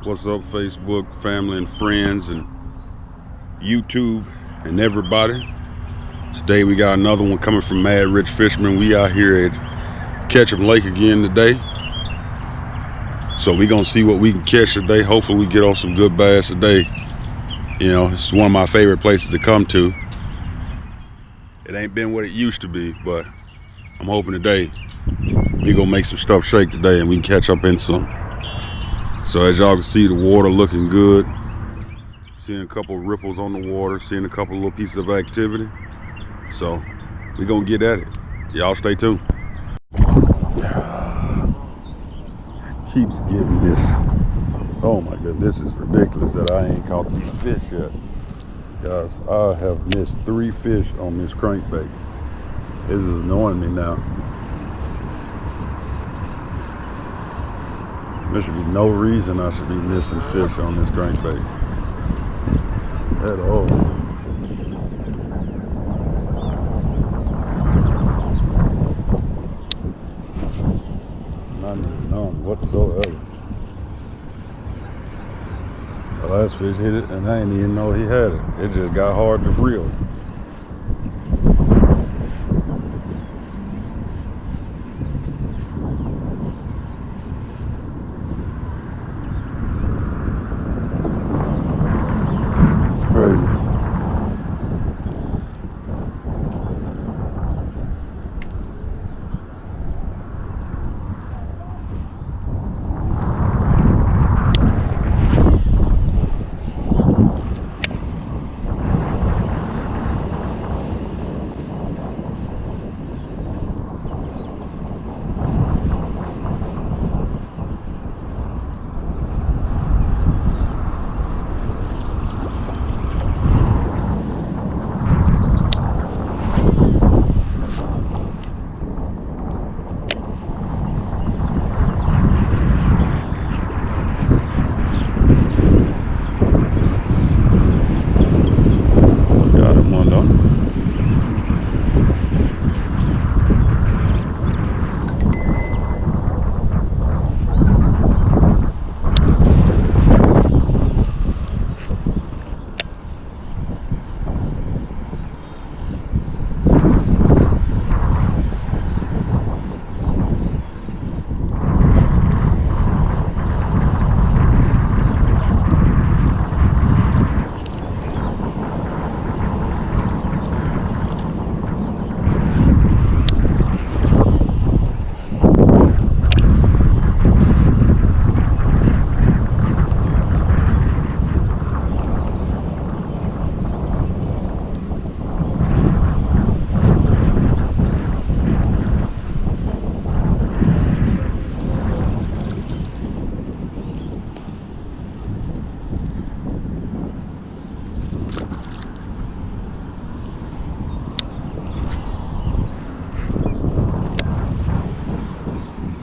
What's up, Facebook, family and friends, and YouTube, and everybody? Today we got another one coming from MADRich Fishing. We out here at Ketchum Lake again today. So we gonna see what we can catch today. Hopefully we get on some good bass today. You know, it's one of my favorite places to come to. It ain't been what it used to be, but I'm hoping today we gonna make some stuff shake today and we can catch up in some. So as y'all can see, the water looking good. Seeing a couple of ripples on the water, seeing a couple of little pieces of activity. So we gonna get at it. Y'all stay tuned. Keeps getting this. Oh my goodness, this is ridiculous that I ain't caught these fish yet. Guys, I have missed 3 fish on this crankbait. This is annoying me now. There should be no reason I should be missing fish on this crankbait at all. None whatsoever. The last fish hit it and I didn't even know he had it. It just got hard to reel. Crazy.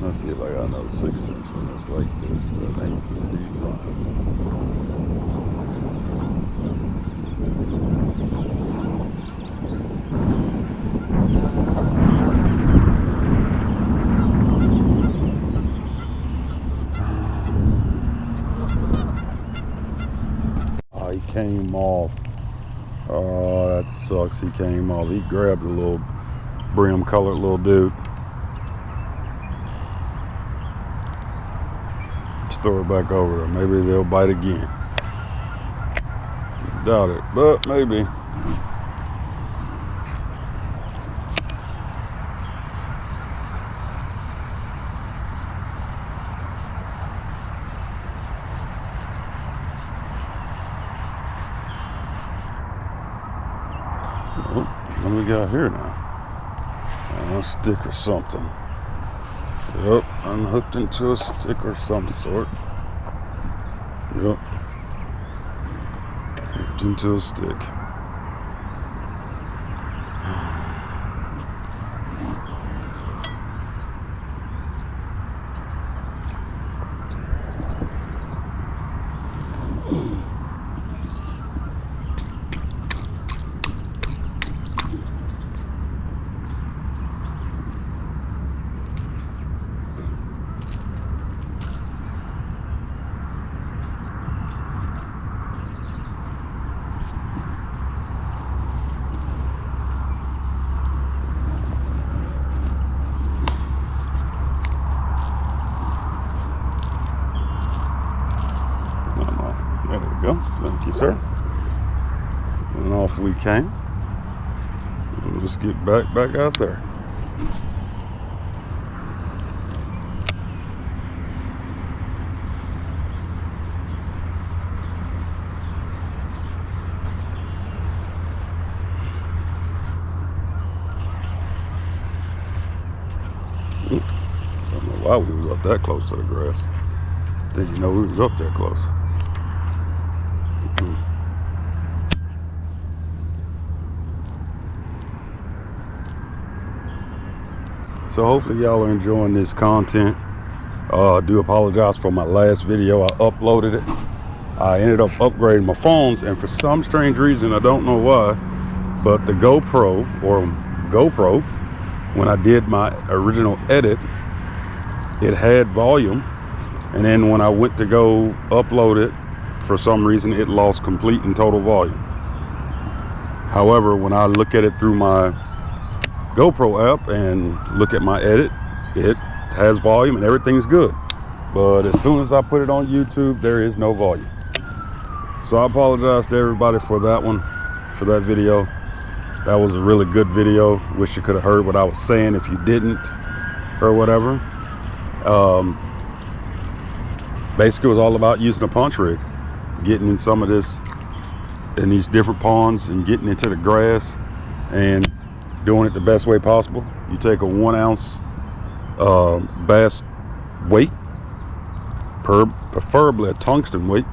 Let's see if I got another 6 cents when it's like this. That ain't gonna be fine. Oh, he came off. Oh, that sucks. He came off. He grabbed a little brim colored little dude. Throw it back over there. Maybe they'll bite again. Doubt it, but maybe. Oh, what do we got here now? A stick or something. Yep, unhooked into a stick or some sort. Yep. Hooked into a stick. sir. And off we came. We'll just get back out there. I don't know why we was up that close to the grass. Didn't you know we was up that close? So hopefully y'all are enjoying this content. I do apologize for my last video. I uploaded it. I ended up upgrading my phones, and for some strange reason, I don't know why, but the GoPro, when I did my original edit, it had volume, and then when I went to go upload it, for some reason it lost complete and total volume. However, when I look at it through my GoPro app and look at my edit, it has volume and everything's good. But as soon as I put it on YouTube, there is no volume. So I apologize to everybody for that one, for that video. That was a really good video. Wish you could have heard what I was saying if you didn't, or whatever. Basically, it was all about using a punch rig, getting in some of this, in these different ponds, and getting into the grass and doing it the best way possible. You take a 1 ounce bass weight, preferably a tungsten weight,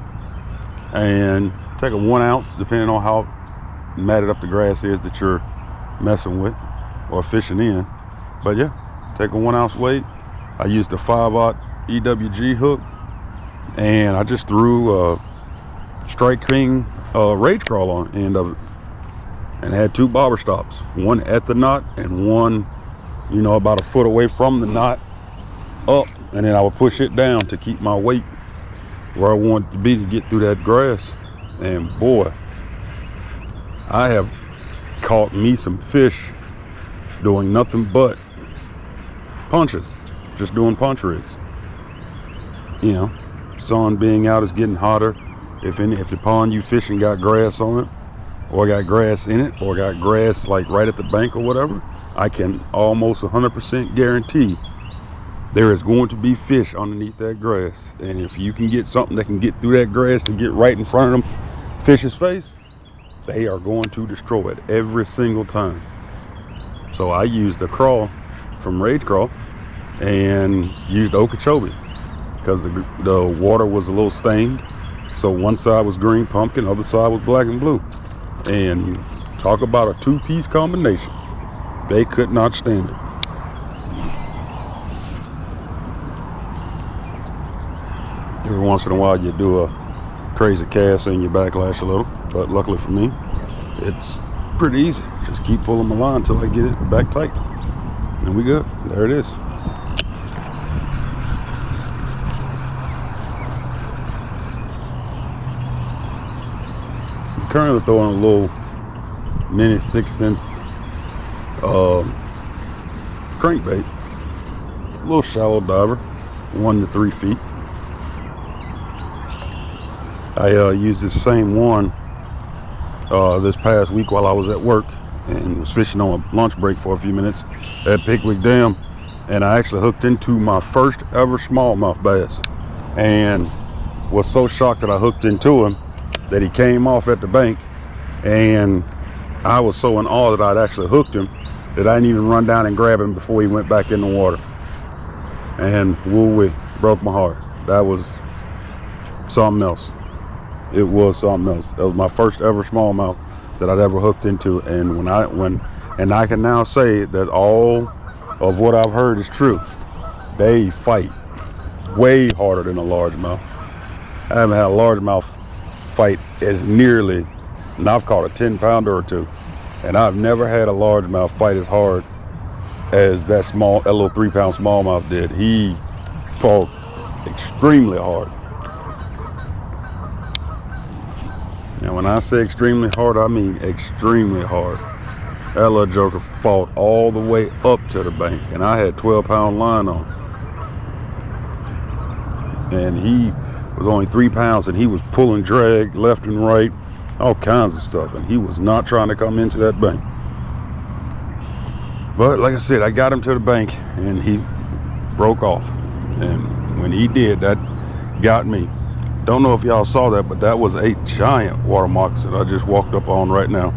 and take a 1 ounce, depending on how matted up the grass is that you're messing with or fishing in. But yeah, take a 1 ounce weight. I used a 5/0 EWG hook, and I just threw a Strike King rage crawl on the end of it, and had 2 bobber stops, one at the knot and one, you know, about a foot away from the knot up, and then I would push it down to keep my weight where I wanted to be to get through that grass. And boy, I have caught me some fish doing nothing but punches, just doing punch rigs. You know, sun being out is getting hotter. If the pond you fishing got grass on it, or got grass in it, or got grass like right at the bank or whatever, I can almost 100% guarantee there is going to be fish underneath that grass. And if you can get something that can get through that grass to get right in front of them fish's face, they are going to destroy it every single time. So I used the crawl from Rage Crawl and used Okeechobee because the water was a little stained. So one side was green pumpkin, other side was black and blue. And talk about a 2-piece combination. They could not stand it. Every once in a while you do a crazy cast and you backlash a little, but luckily for me, it's pretty easy. Just keep pulling my line until I get it back tight, and we good. There it is. I'm currently throwing a little mini 6-cent crankbait, a little shallow diver, 1 to 3 feet. I used this same one this past week while I was at work, and was fishing on a lunch break for a few minutes at Pickwick Dam, and I actually hooked into my first ever smallmouth bass, and was so shocked that I hooked into him that he came off at the bank, and I was so in awe that I'd actually hooked him that I didn't even run down and grab him before he went back in the water. And woo-wee, broke my heart. That was something else. It was something else. That was my first ever smallmouth that I'd ever hooked into, and and I can now say that all of what I've heard is true. They fight way harder than a largemouth. I haven't had a largemouth fight as nearly, and I've caught a 10-pounder or 2, and I've never had a largemouth fight as hard as that little 3-pound smallmouth did. He fought extremely hard. And when I say extremely hard, I mean extremely hard. That little joker fought all the way up to the bank, and I had 12-pound line on. And he was only 3 pounds, and he was pulling drag left and right, all kinds of stuff, and he was not trying to come into that bank. But like I said, I got him to the bank and he broke off, and when he did, that got me. Don't know if y'all saw that, but that was a giant water moccasin I just walked up on right now.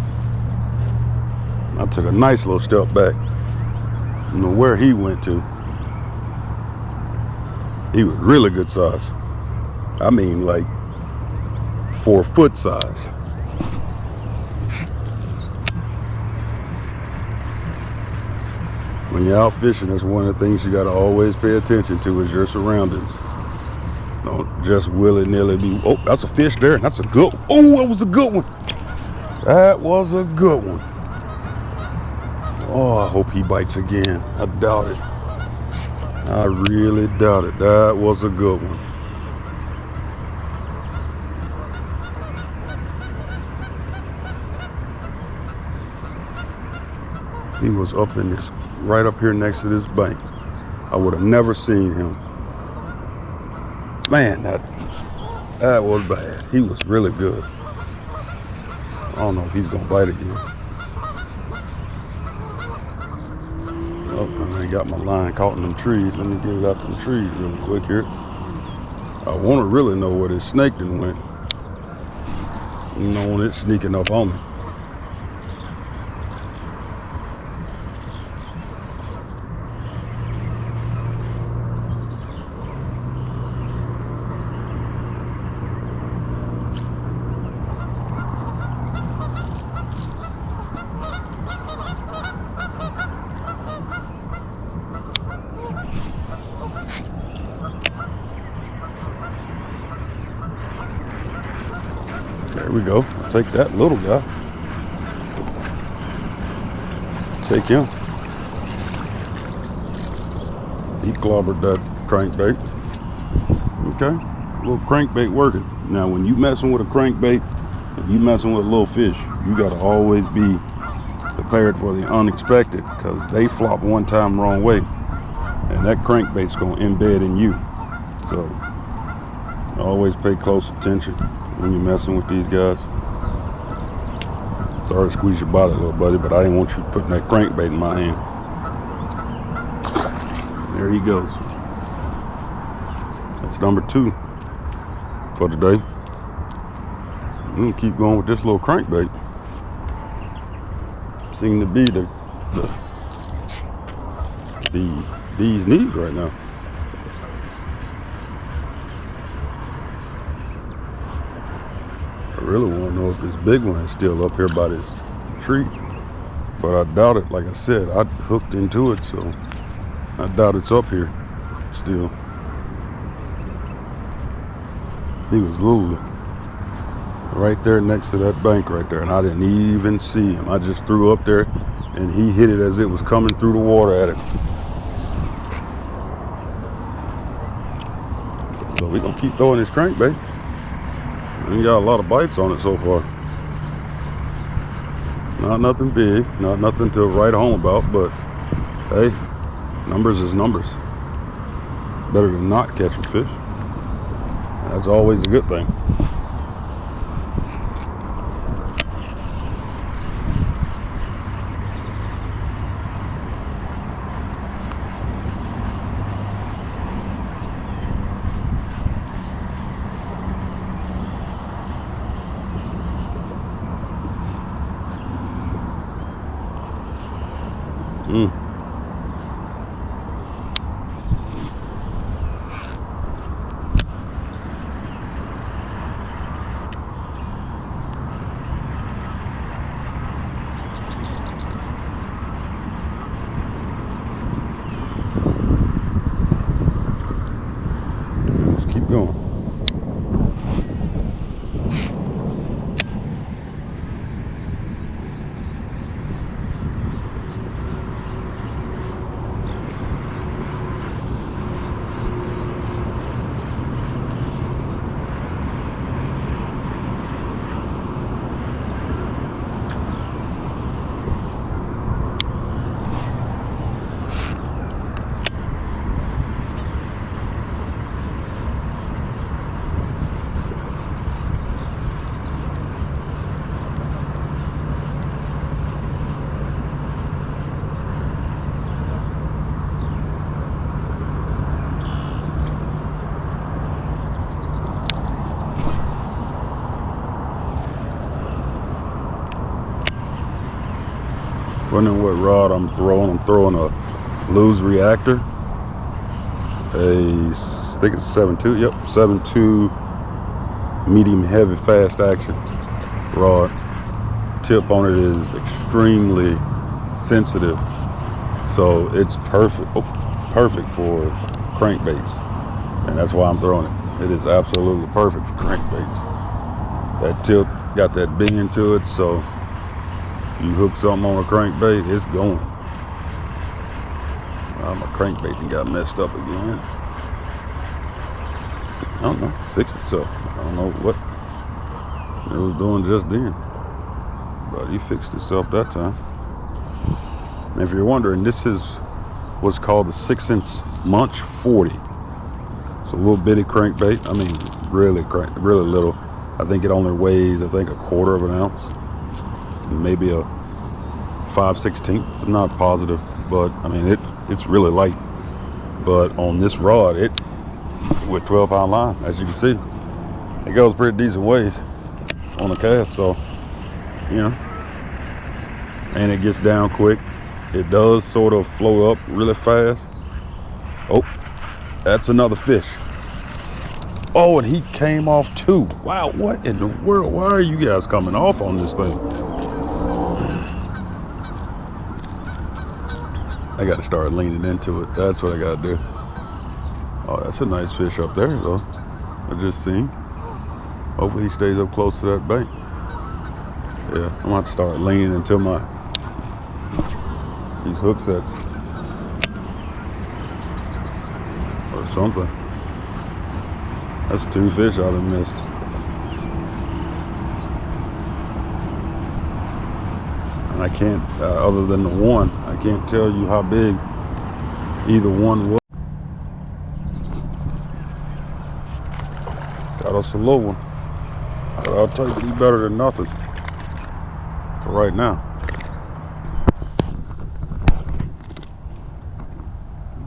I took a nice little step back. I don't know where he went to. He was really good size. I mean, like 4 foot size. When you're out fishing, that's one of the things you got to always pay attention to, is your surroundings. Don't just willy-nilly be, oh, that's a fish there. That's a good one. Oh, that was a good one. That was a good one. Oh, I hope he bites again. I doubt it. I really doubt it. That was a good one. He was up in this, right up here next to this bank. I would have never seen him. Man, that was bad. He was really good. I don't know if he's gonna bite again. Oh, I got my line caught in them trees. Let me get it out them trees really quick here. I want to really know where this snake done went. You know, when it's sneaking up on me. There we go. Take that little guy. Take him. He clobbered that crankbait. Okay. Little crankbait working. Now, when you messing with a crankbait, and you messing with a little fish, you got to always be prepared for the unexpected, because they flop one time the wrong way, and that crankbait's going to embed in you. So, always pay close attention when you're messing with these guys. Sorry to squeeze your body, little buddy, but I didn't want you putting that crankbait in my hand. There he goes. That's number 2 for today. I'm gonna keep going with this little crankbait. Seem to be the bee's knees right now. I really want to know if this big one is still up here by this tree, but I doubt it. Like I said, I hooked into it, so I doubt it's up here still. He was literally right there next to that bank right there, and I didn't even see him. I just threw up there, and he hit it as it was coming through the water at him. So we're gonna keep throwing this crankbait. We got a lot of bites on it so far. Not nothing big, not nothing to write home about, but hey, numbers is numbers. Better than not catching fish. That's always a good thing. Wondering what rod I'm throwing. I'm throwing a Lose Reactor. I think it's 7.2. Yep, 7.2 medium heavy fast action rod. Tip on it is extremely sensitive, so it's perfect for crankbaits, and that's why I'm throwing it. It is absolutely perfect for crankbaits. That tip got that bend to it, so you hook something on a crankbait, it's going. My crankbait got messed up again. I don't know, fixed itself. I don't know what it was doing just then, but he fixed itself that time. And if you're wondering, this is what's called the 6-inch Munch 40. It's a little bitty crankbait. I mean, really little. I think it only weighs, I think, 1/4 of an ounce, maybe a 5/16. I'm not positive, but I mean, it's really light. But on this rod, it with 12-pound line, as you can see, it goes pretty decent ways on a cast. So, you know, and it gets down quick. It does sort of flow up really fast. Oh, that's another fish. Oh, and he came off too. Wow, what in the world? Why are you guys coming off on this thing? I got to start leaning into it. That's what I got to do. Oh, that's a nice fish up there, though. I just seen. Hopefully he stays up close to that bank. Yeah, I'm going to start leaning into these hook sets or something. That's 2 fish I done missed. And I can't, other than the one, I can't tell you how big either one was. Got us a low one, but I'll tell you, he's better than nothing for right now.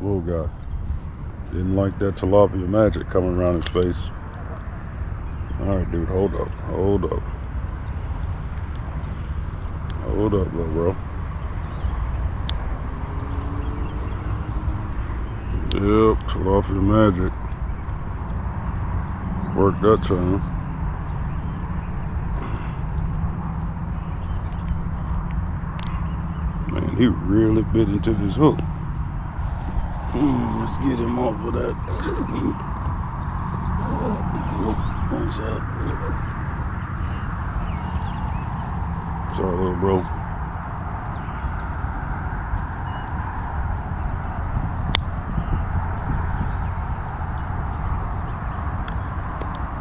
Oh God, didn't like that tilapia magic coming around his face. All right, dude, hold up, hold up, hold up, little bro. Yep, tilapia magic. Worked that time. Man, he really bit into this hook. Let's get him off of that. One shot. Sorry, little bro.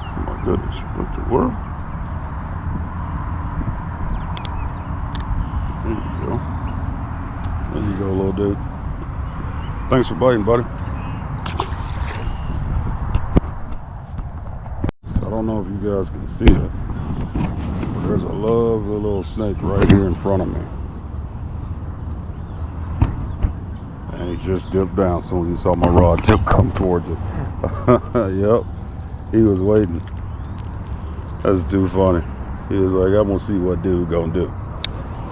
Oh my goodness, what the world? There you go. There you go, little dude. Thanks for biting, buddy. So I don't know if you guys can see it, but there's a lovely little snake right here in front of me. And he just dipped down as soon as he saw my rod tip come towards it. Yep, he was waiting. That's too funny. He was like, I'm gonna see what dude gonna do.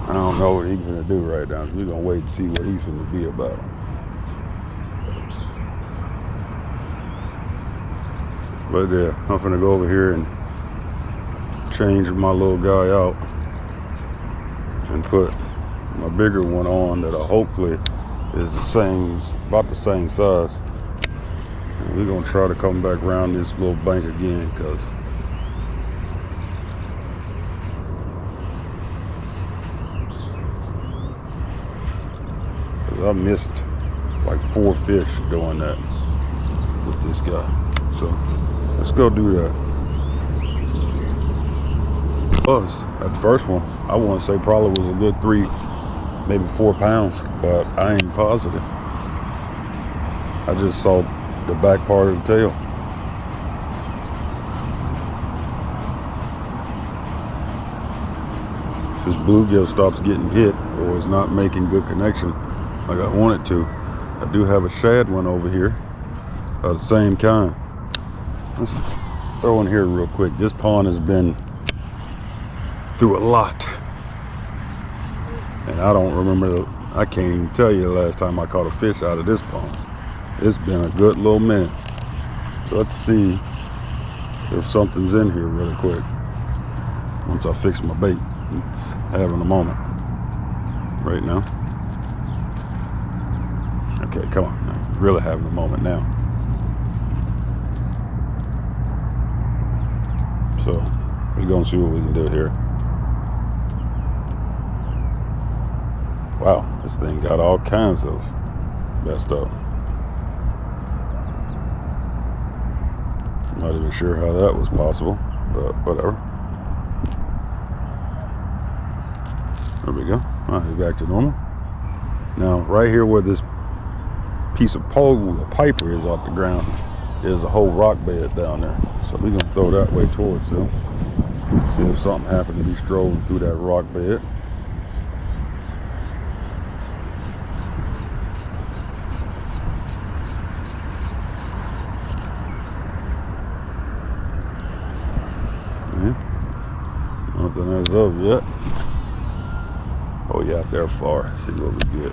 I don't know what he's gonna do right now. We're gonna wait and see what he's gonna be about. But yeah, I'm gonna go over here and change my little guy out and put my bigger one on that hopefully is the same, about the same size. And we're gonna try to come back around this little bank again, because I missed like 4 fish doing that with this guy. So let's go do that. That first one, I want to say probably was a good 3, maybe 4 pounds, but I ain't positive. I just saw the back part of the tail. If this bluegill stops getting hit or is not making good connection like I want it to, I do have a shad one over here of the same kind. Let's throw in here real quick. This pond has been through a lot. And I don't remember, I can't even tell you the last time I caught a fish out of this pond. It's been a good little minute. So let's see if something's in here really quick. Once I fix my bait, it's having a moment right now. Okay, come on, I'm really having a moment now. So we're gonna see what we can do here. Wow, this thing got all kinds of messed up. Not even sure how that was possible, but whatever. There we go. All right, back to normal. Now, right here where this piece of pole or piper is off the ground, there's a whole rock bed down there. So we're gonna throw that way towards them. See if something happened to be strolling through that rock bed. Nothing as of yet. Oh yeah, out there far. See what we get.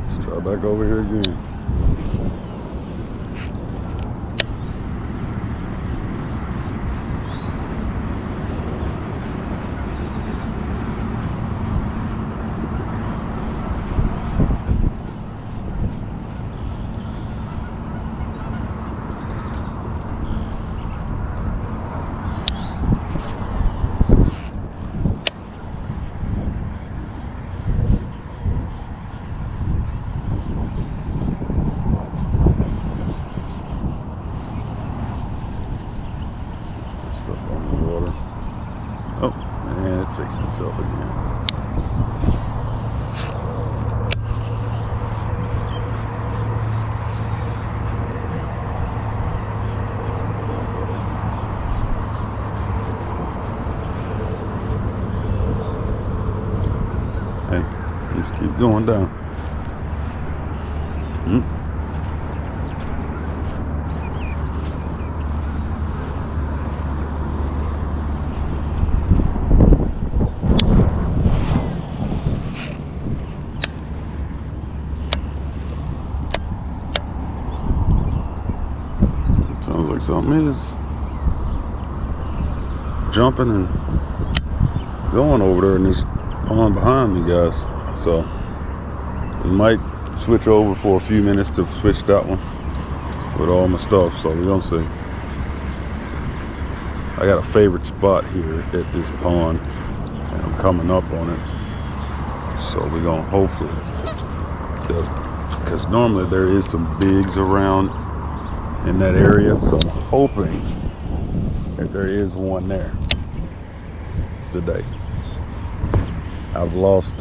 Let's try back over here again. Stuff on the water. Oh, and it fixed itself again. Hey, just keep going down. Sounds like something is jumping and going over there in this pond behind me, guys. So we might switch over for a few minutes to fish that one with all my stuff. So we're gonna see. I got a favorite spot here at this pond, and I'm coming up on it. So we're gonna hopefully, because normally there is some bigs around in that area, so I'm hoping that there is one there today. I've lost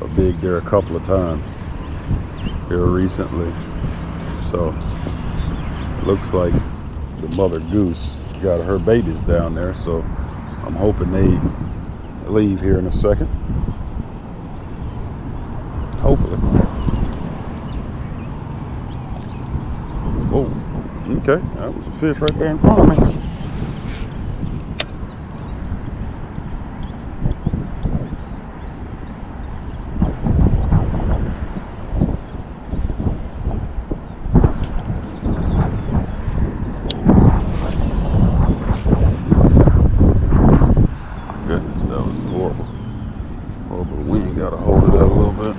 a big there a couple of times here recently, so it looks like the mother goose got her babies down there, so I'm hoping they leave here in a second, hopefully. Whoa, okay, that was a fish right there in front of me. Goodness, that was horrible. Horrible wind got a hold of that a little bit.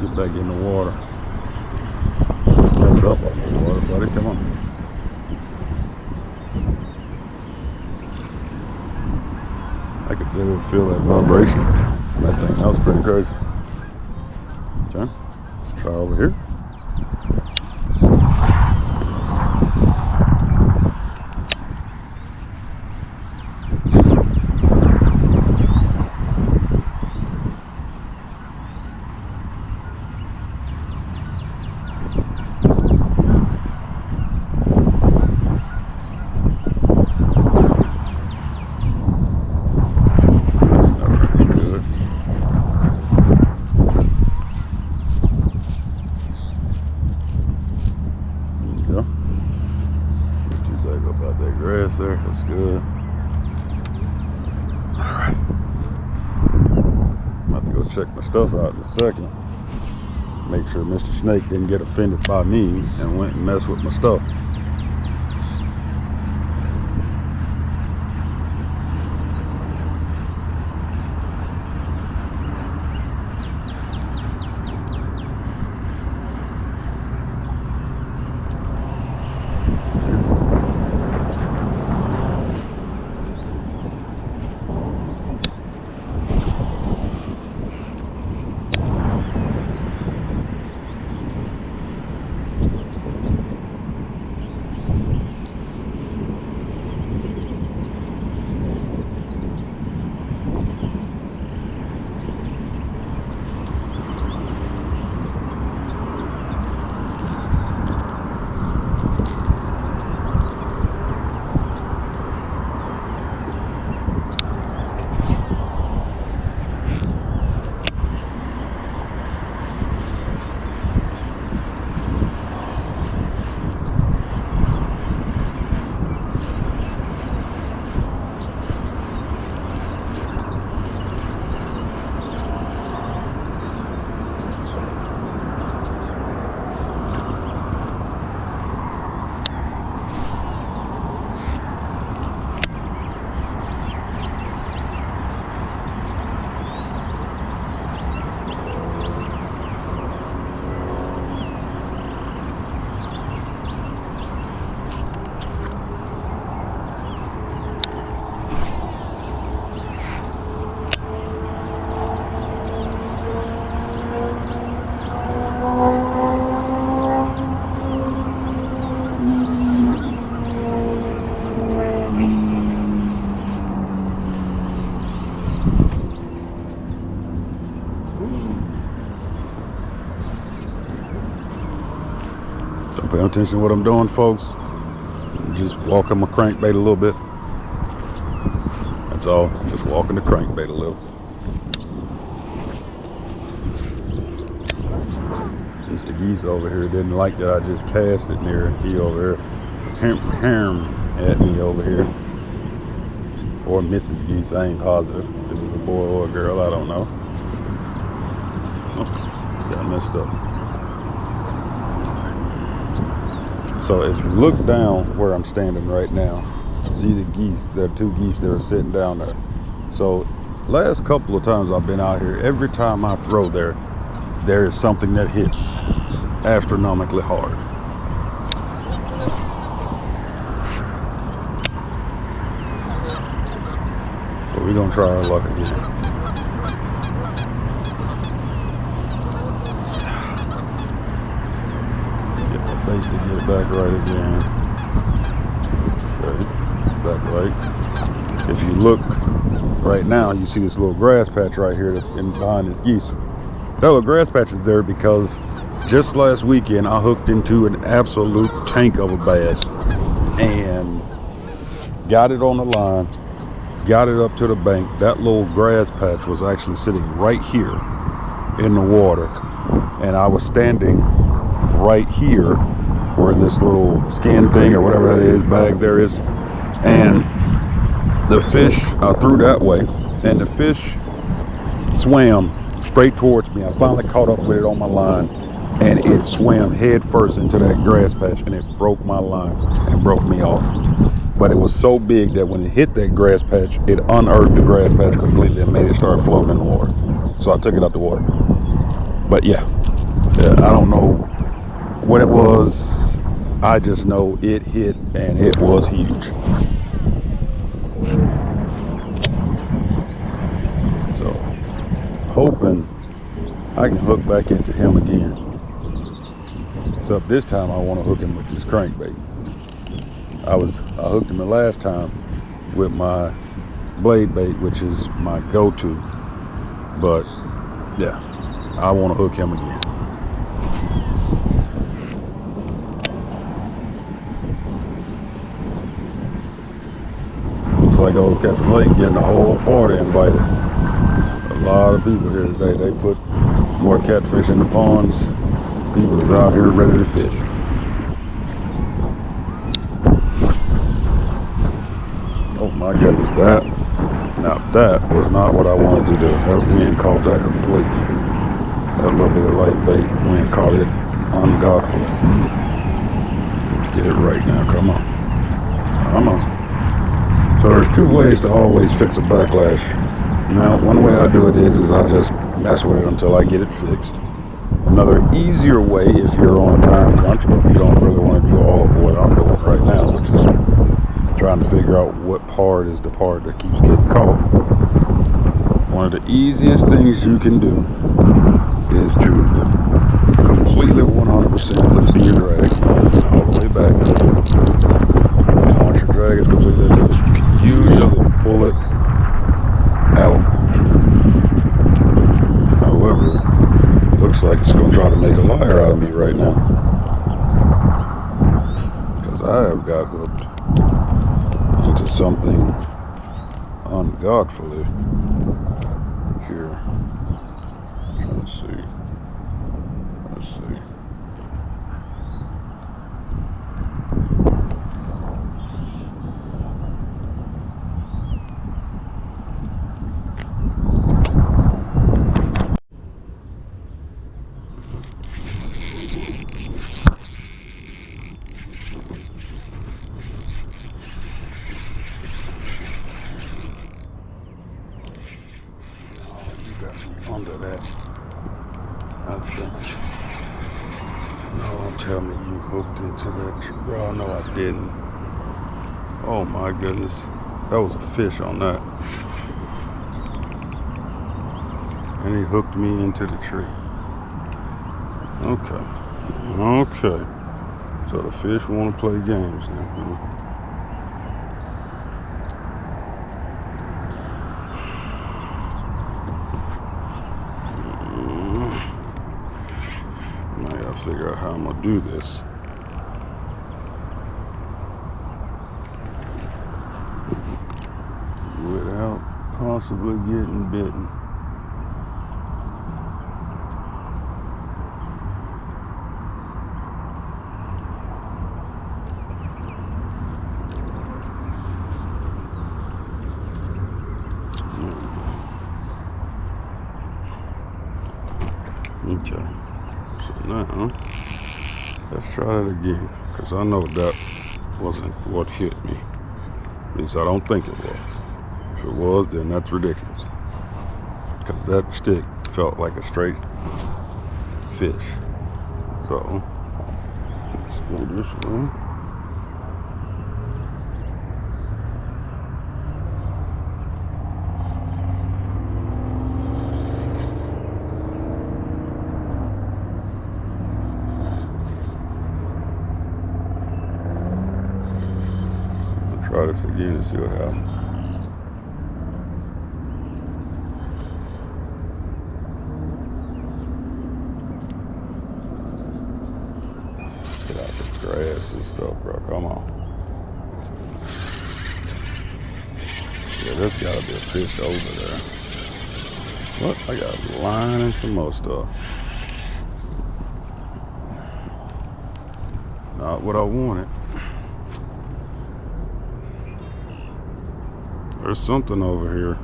Get back in the water. Yes, up off the water, buddy. Come on. I could really feel that vibration. That thing, that was pretty crazy. Okay, let's try over here. There, that's good. Alright. I'm about to go check my stuff out in a second. Make sure Mr. Snake didn't get offended by me and went and messed with my stuff. Don't pay attention to what I'm doing, folks. I'm just walking my crankbait a little bit. That's all. Just walking the crankbait a little. Mr. Geese over here didn't like that I just cast it near. He over here ham at me over here. Or Mrs. Geese, I ain't positive. If it was a boy or a girl, I don't know. Oh, got messed up. So as we look down where I'm standing right now, see the geese, there are two geese that are sitting down there. So last couple of times I've been out here, every time I throw there is something that hits astronomically hard. So we're gonna try our luck again. Basically get it back right again. Okay, back right. If you look right now, you see this little grass patch right here that's in behind this geese. That little grass patch is there because just last weekend I hooked into an absolute tank of a bass and got it on the line, got it up to the bank. That little grass patch was actually sitting right here in the water, and I was standing right here where this little skin thing or whatever that is, bag there is, and the fish, I threw that way, and the fish swam straight towards me. I finally caught up with it on my line, and it swam head first into that grass patch, and it broke my line and broke me off. But it was so big that when it hit that grass patch, it unearthed the grass patch completely and made it start floating in the water. So I took it out the water. But yeah, I don't know what it was. I just know it hit and it was huge. So hoping I can hook back into him again. So this time I want to hook him with this crankbait. I hooked him the last time with my blade bait, which is my go-to. But yeah, I want to hook him again. Looks like Old Captain Lake getting the whole party invited. A lot of people here today. They put more catfish in the ponds. People are out here ready to fish. Oh my goodness, that was not what I wanted to do. That wind caught that completely. That little bit of light bait wind caught it ungodly. Let's get it right now. Come on. So there's two ways to always fix a backlash. Now, one way I do it is I just mess with it until I get it fixed. Another easier way, if you're on a time crunch, or if you don't really want to do all of what I'm doing right now, which is trying to figure out what part is the part that keeps getting caught. One of the easiest things you can do is to completely 100% loosen your drag all the way back. And once your drag is completely loose, you can usually pull it out. However, it looks like it's going to try to make a liar out of me right now, because I have got hooked into something ungodfully here. Let's see. Under that, I think. No, don't tell me you hooked into that. Bro, no, I didn't. Oh my goodness, that was a fish on that, and he hooked me into the tree. Okay. So the fish want to play games now. Figure out how I'm gonna do this. Without possibly getting bitten. Okay. Now, let's try that again, because I know that wasn't what hit me. At least I don't think it was. If it was, then that's ridiculous, because that stick felt like a straight fish. So, let's go this way. Try this again and see what happens. Get out the grass and stuff, bro. Come on. Yeah, there's gotta be a fish over there. What? I got a line and some more stuff. Not what I wanted. There's something over here.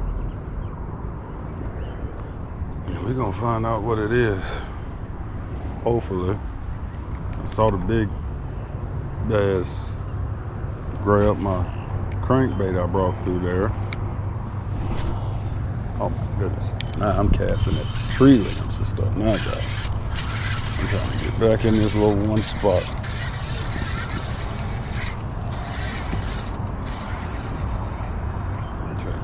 And we're gonna find out what it is. Hopefully. I saw the big bass grab my crankbait I brought through there. Oh my goodness. Now I'm casting at tree limbs and stuff now, guys. I'm trying to get back in this little one spot. Okay,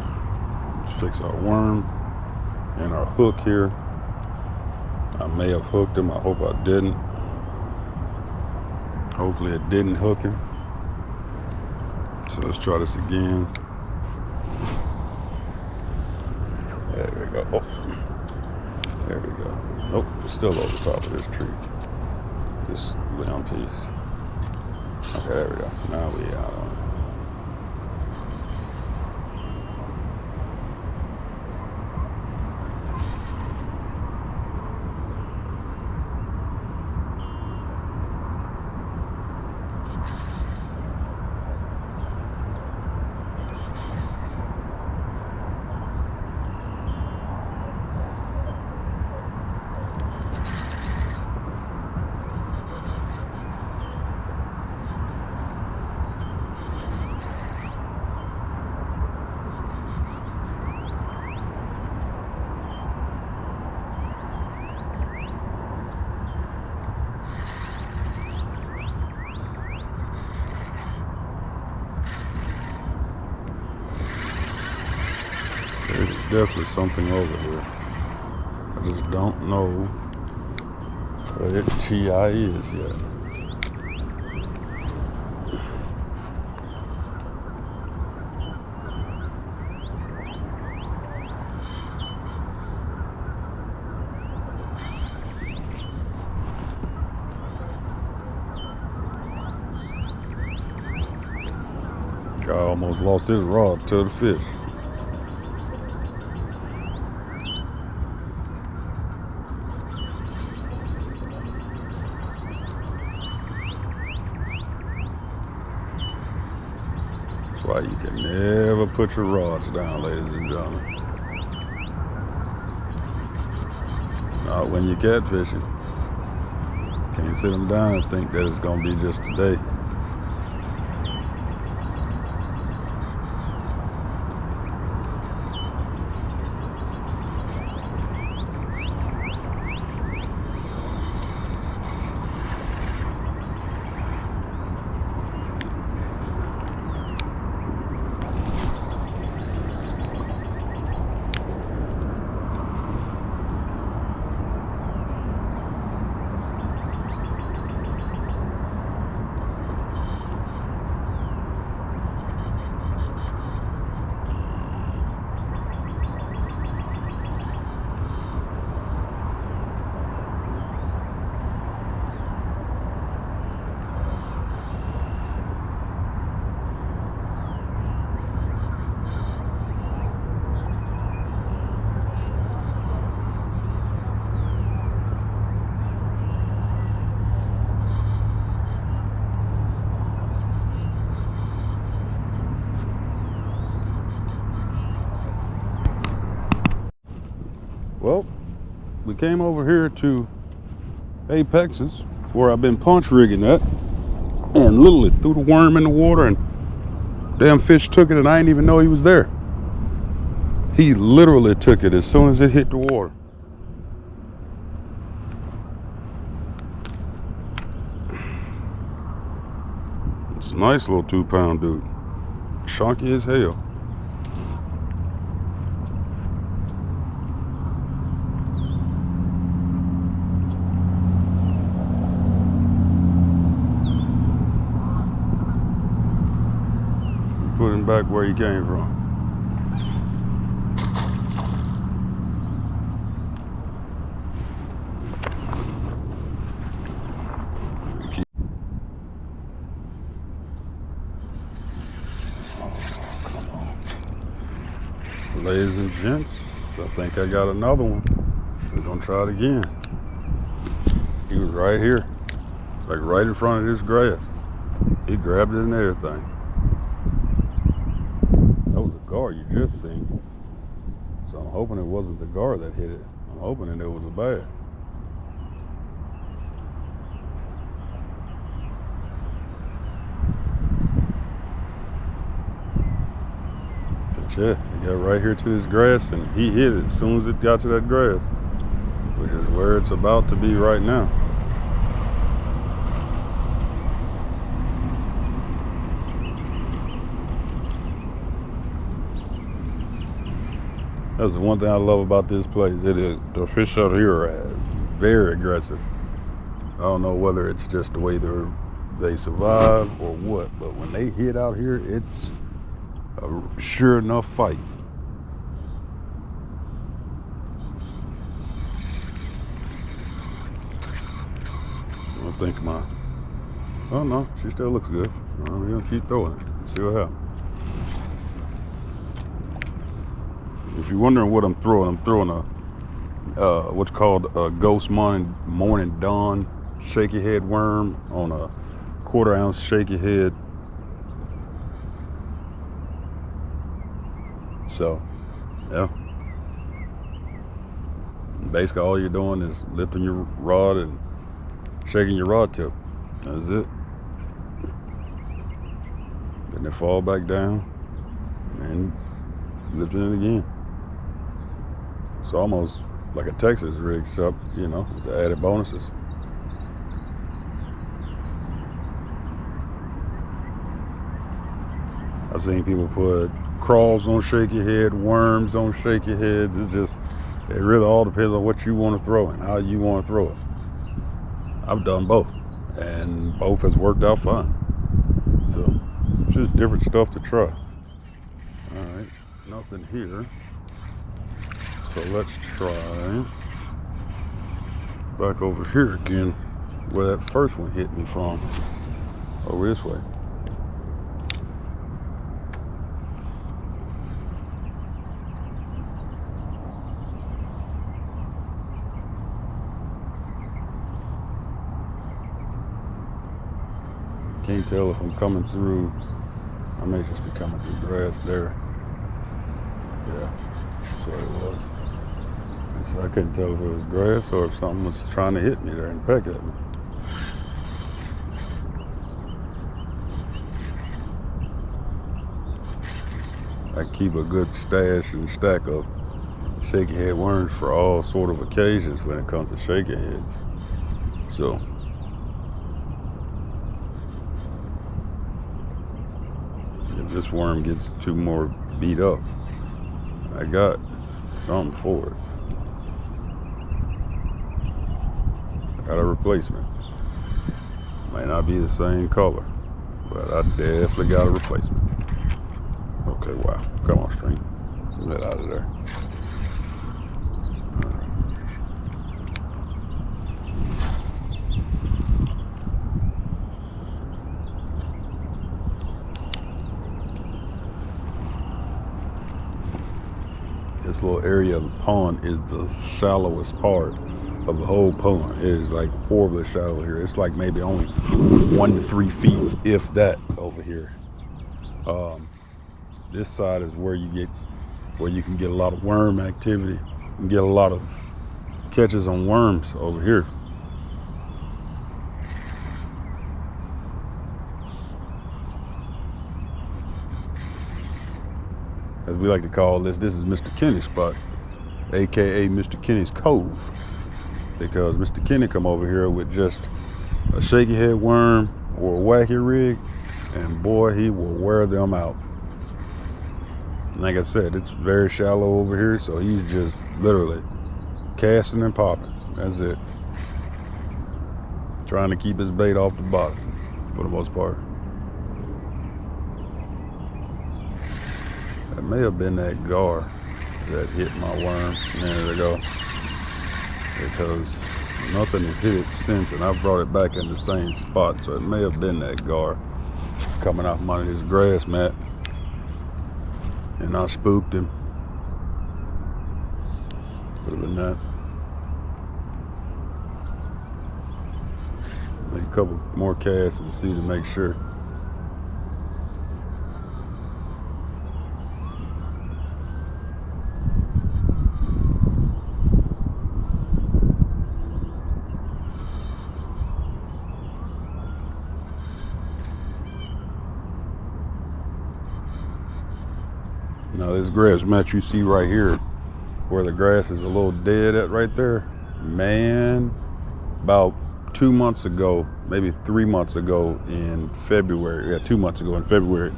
let's fix our worm and our hook here. I may have hooked him. I hope I didn't. Hopefully it didn't hook him. So let's try this again. There we go. Oh, there we go. Nope, still over top of this tree. This limb piece. Okay, there we go. Now we out on it. There's definitely something over here. I just don't know where the TI is yet. Guy almost lost his rod to the fish. That's why you can never put your rods down, ladies and gentlemen. Not when you're catfishing. Can't sit them down and think that it's gonna be just today. Well, we came over here to Apex's, where I've been punch rigging at, and literally threw the worm in the water, and damn fish took it, and I didn't even know he was there. He literally took it as soon as it hit the water. It's a nice little 2-pound dude, chunky as hell. Put him back where he came from. Oh, come on. Ladies and gents, I think I got another one. We're gonna try it again. He was right here, like right in front of this grass. He grabbed it and everything. Gar you just seen, so I'm hoping it wasn't the gar that hit it. I'm hoping that it was a bass. But yeah, it got right here to this grass, and he hit it as soon as it got to that grass, which is where it's about to be right now. That's the one thing I love about this place. It is, the fish out here are very aggressive. I don't know whether it's just the way they survive or what, but when they hit out here, it's a sure enough fight. I think oh no, she still looks good. We're gonna keep throwing it. See what happens. If you're wondering what I'm throwing a what's called a Ghost Morning Dawn shaky head worm on a 1/4 ounce shaky head. So, yeah. Basically, all you're doing is lifting your rod and shaking your rod tip. That's it. Then they fall back down and lifting it again. It's almost like a Texas rig, except, you know, with the added bonuses. I've seen people put crawls on shaky head, worms on shaky heads. It really all depends on what you want to throw and how you want to throw it. I've done both, and both has worked out fine. So, it's just different stuff to try. All right, nothing here. So let's try back over here again, where that first one hit me from, over this way. Can't tell if I'm coming through. I may just be coming through grass there. Yeah, that's what it was. So I couldn't tell if it was grass or if something was trying to hit me there and peck at me. I keep a good stash and stack of shaky head worms for all sort of occasions when it comes to shaky heads. So if this worm gets too more beat up, I got something for it. I got a replacement. Might not be the same color, but I definitely got a replacement. Okay, wow. Come on, string. Get out of there. This little area of the pond is the shallowest part of the whole pond. It is like horribly shallow here. It's like maybe only 1 to 3 feet, if that, over here. This side is where you can get a lot of worm activity and get a lot of catches on worms over here. As we like to call this is Mr. Kenny's spot, aka Mr. Kenny's Cove, because Mr. Kenny come over here with just a shaky head worm or a wacky rig, and boy, he will wear them out. Like I said, it's very shallow over here, so he's just literally casting and popping. That's it. Trying to keep his bait off the bottom for the most part. That may have been that gar that hit my worm a minute ago, because nothing has hit it since, and I brought it back in the same spot, so it may have been that gar coming off my this grass mat, and I spooked him. Could have been that. Make a couple more casts and see to make sure. Now this grass mat you see right here, where the grass is a little dead at right there, man, about 2 months ago, maybe 3 months ago in February, 2 months ago in February,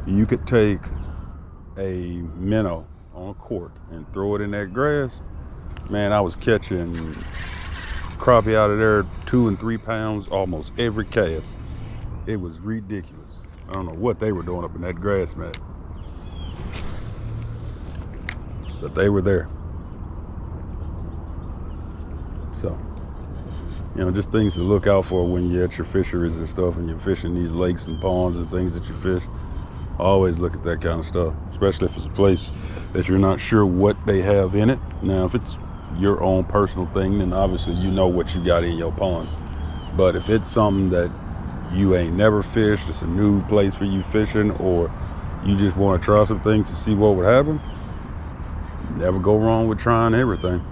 you could take a minnow on a cork and throw it in that grass, man, I was catching crappie out of there 2 and 3 pounds almost every cast. It was ridiculous. I don't know what they were doing up in that grass mat, but they were there. So, you know, just things to look out for when you're at your fisheries and stuff, and you're fishing these lakes and ponds and things that you fish. Always look at that kind of stuff, especially if it's a place that you're not sure what they have in it. Now, if it's your own personal thing, then obviously you know what you got in your pond. But if it's something that you ain't never fished, it's a new place for you fishing, or you just want to try some things to see what would happen, never go wrong with trying everything.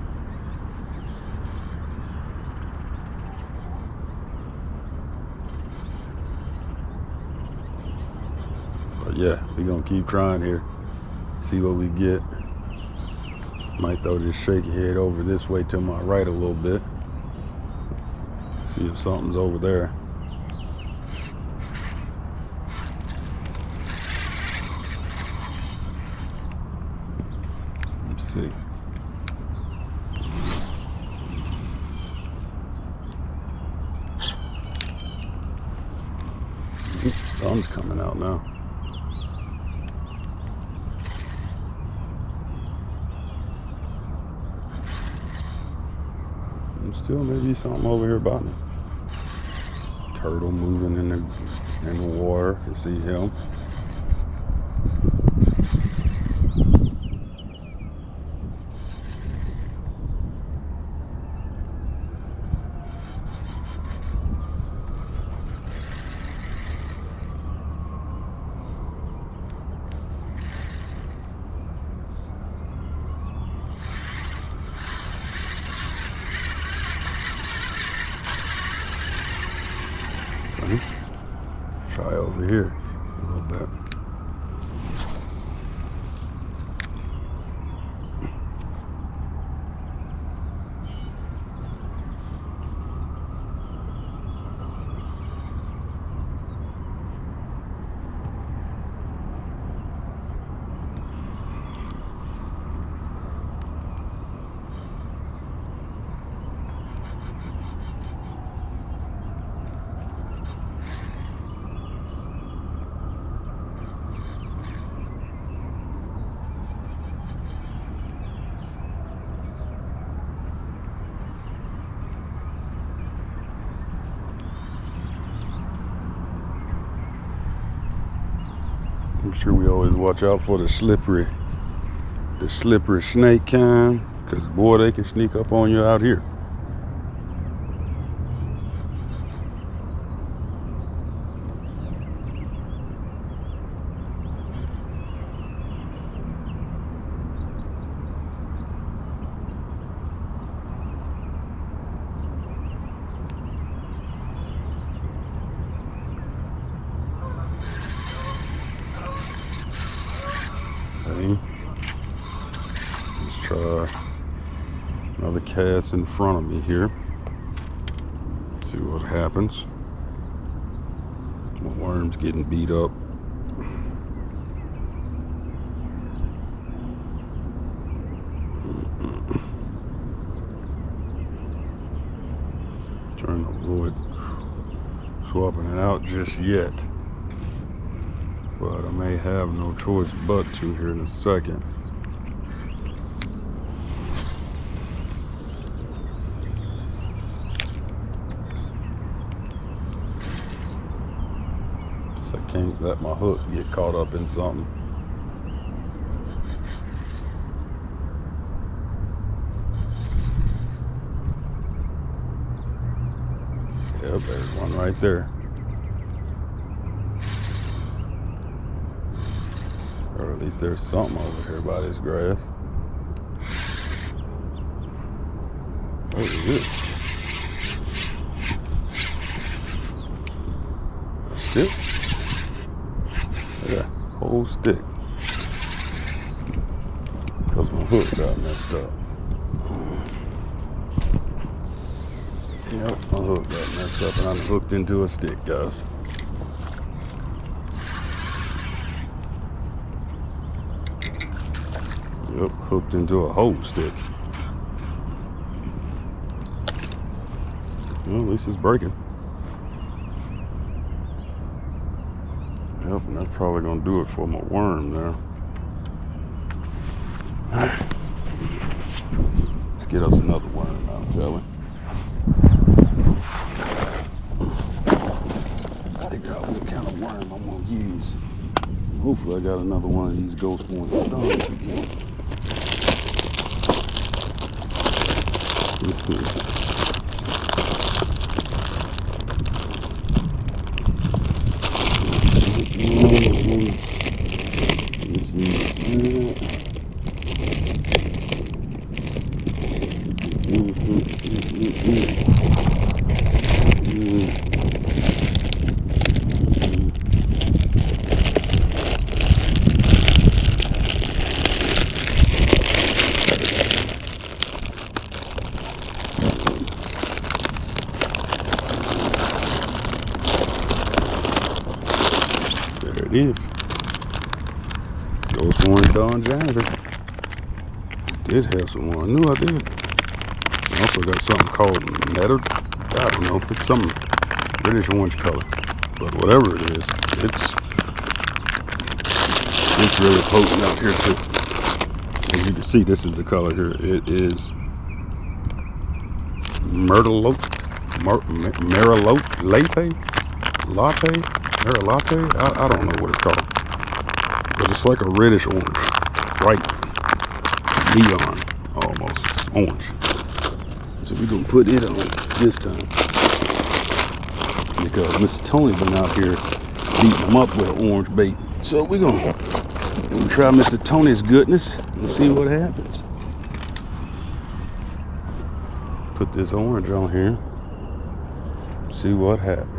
But yeah, we're gonna keep trying here, see what we get. Might throw this shaky head over this way to my right a little bit, see if something's over there. Let's see. Sun's coming out now. Still maybe something over here about me. Turtle moving in the water. You see him. Try over here a little bit. Make sure we always watch out for the slippery snake kind, because boy, they can sneak up on you out here. Let's try another cast in front of me here. See what happens. My worm's getting beat up. Trying to avoid swapping it out just yet. But I may have no choice but to here in a second. Just I can't let my hook get caught up in something. Yep, there's one right there. Or at least there's something over here by this grass. What is this? A stick? Yeah, whole stick. Because my hook got messed up. Yep, my hook got messed up and I'm hooked into a stick, guys. Yep, hooked into a hose stick. Well, at least it's breaking. Yep, and that's probably gonna do it for my worm now. Let's get us another worm out, shall we? Figure out what kind of worm I'm gonna use. Hopefully I got another one of these ghost ones stones again. This is there it is. Ghost orange Don Janitor. Did have some more. I knew I did. I also got something called MADRich. I don't know. It's some reddish orange color. But whatever it is, it's really potent out here too. As you can see, this is the color here. It is Marilote latte. I don't know what it's called, but it's like a reddish orange, bright neon, almost orange. So we're gonna put it on this time because Mr. Tony's been out here beating them up with an orange bait. So we're gonna try Mr. Tony's goodness and see what happens. Put this orange on here, see what happens.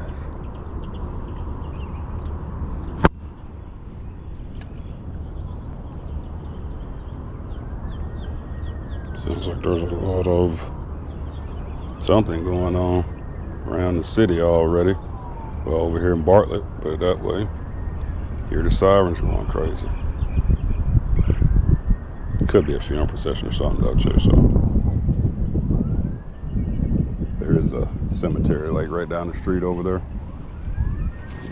Seems like there's a lot of something going on around the city already. Well, over here in Bartlett, put it that way. Hear the sirens going crazy. Could be a funeral procession or something though too, so. There is a cemetery like right down the street over there.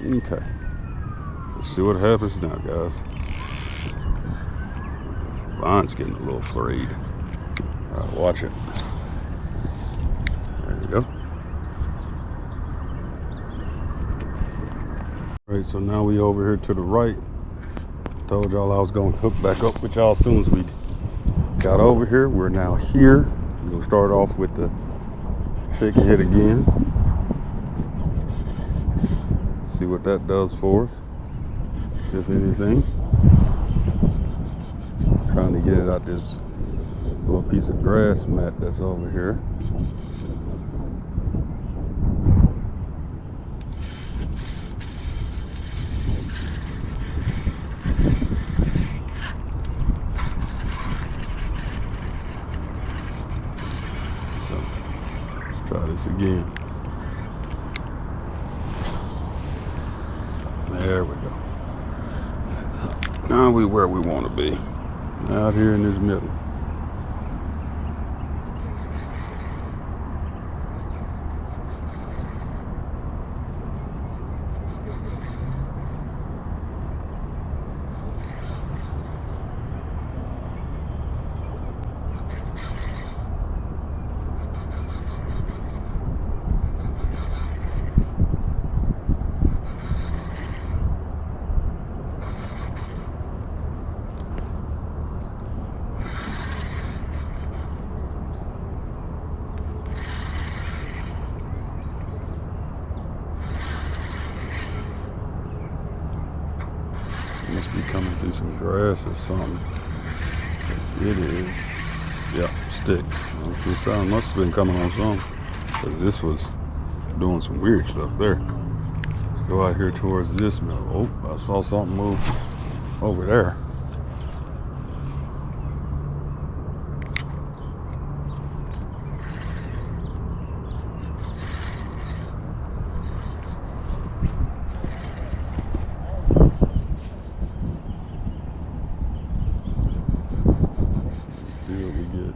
Okay. Let's see what happens now, guys. Line's getting a little frayed. Alright, watch it. There you go. Alright, so now we over here to the right. Told y'all I was going to hook back up with y'all as soon as we got over here. We're now here. We're going to start off with the shaky head again. See what that does for us, if anything. Trying to get it out this little piece of grass mat that's over here. So let's try this again. There we go. Now we where we want to be. Out here in this middle. Must be coming through some grass or something. It is, yeah, stick. It must have been coming on some, because this was doing some weird stuff there. Let's go out here towards this middle. Oh, I saw something move over there. pretty good.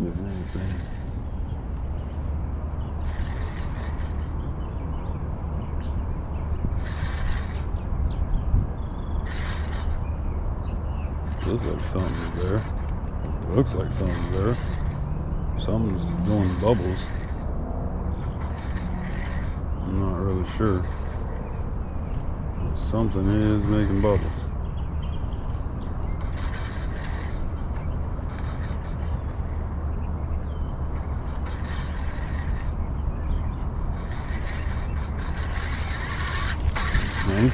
If anything. Looks like something's there. Looks like something's there. Something's doing bubbles. I'm not really sure. But something is making bubbles. Okay.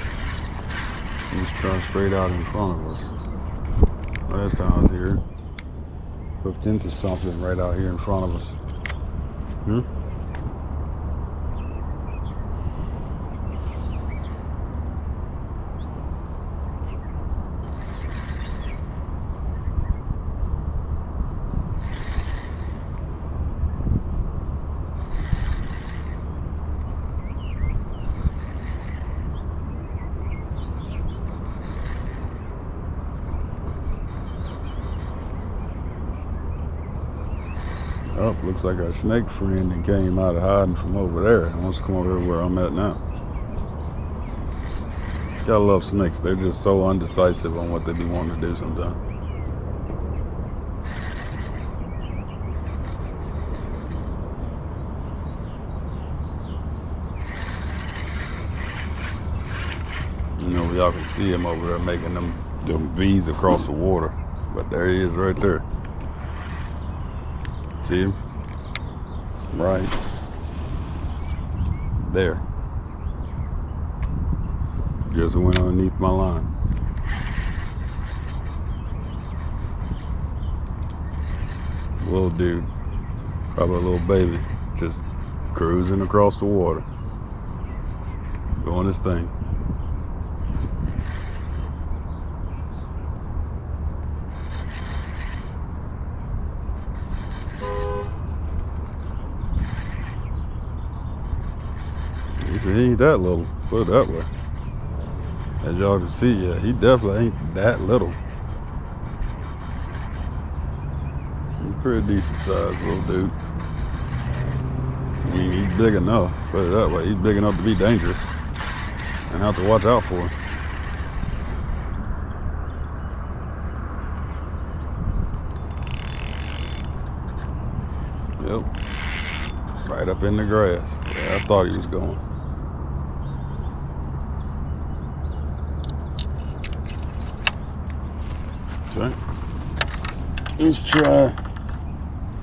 Let's try straight out in front of us. Last time I was here, hooked into something right out here in front of us. Oh, looks like our snake friend that came out of hiding from over there and wants to come over here where I'm at now. Gotta love snakes. They're just so undecisive on what they be wanting to do sometimes. You know, y'all can see him over there making them V's across the water. But there he is right there. See him? Right there. Just went underneath my line. Little dude, probably a little baby, just cruising across the water, doing his thing. He ain't that little, put it that way. As y'all can see, yeah, he definitely ain't that little. He's pretty decent sized little dude. I mean, he's big enough, put it that way. He's big enough to be dangerous and have to watch out for him. Yep, right up in the grass. Yeah, I thought he was going. Okay. Let's try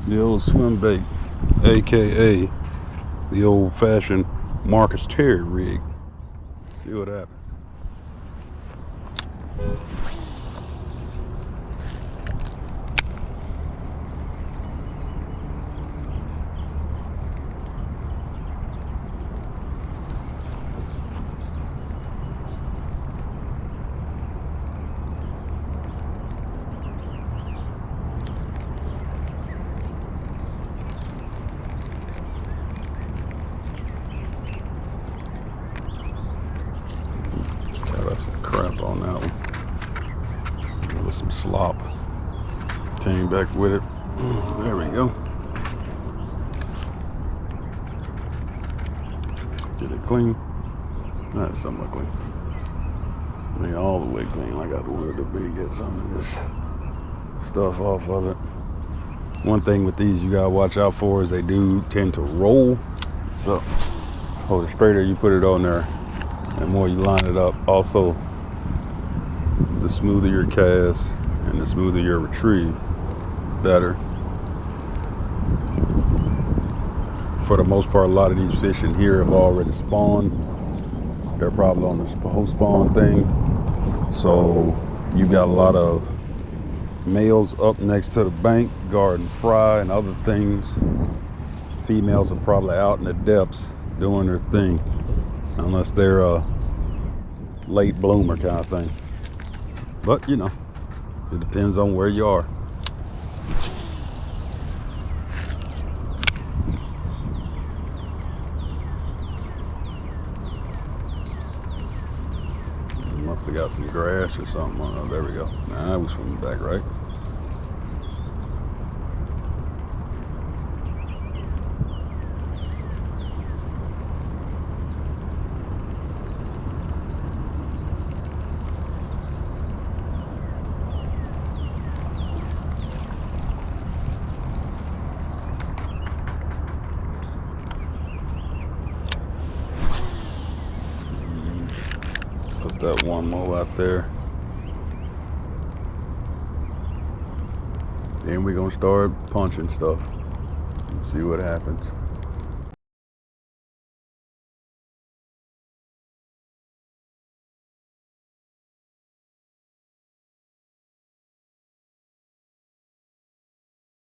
the old swim bait, aka the old-fashioned Marcus Terry rig. See what happens. Crap on that one. With some slop. Came back with it. There we go. Get it clean. That's somewhat clean. I mean, all the way clean. Like I wanted to be. Get some of this stuff off of it. One thing with these you gotta watch out for is they do tend to roll. So, hold the straighter you put it on there, and the more you line it up. Also, the smoother your cast and the smoother your retrieve, better. For the most part, a lot of these fish in here have already spawned. They're probably on the post-spawn thing. So you've got a lot of males up next to the bank guarding fry and other things. Females are probably out in the depths doing their thing, unless they're a late bloomer kind of thing. But you know, it depends on where you are. You must have got some grass or something. Oh, there we go. Nah, I was swimming back, right? that one more out there. Then we're gonna start punching stuff. See what happens.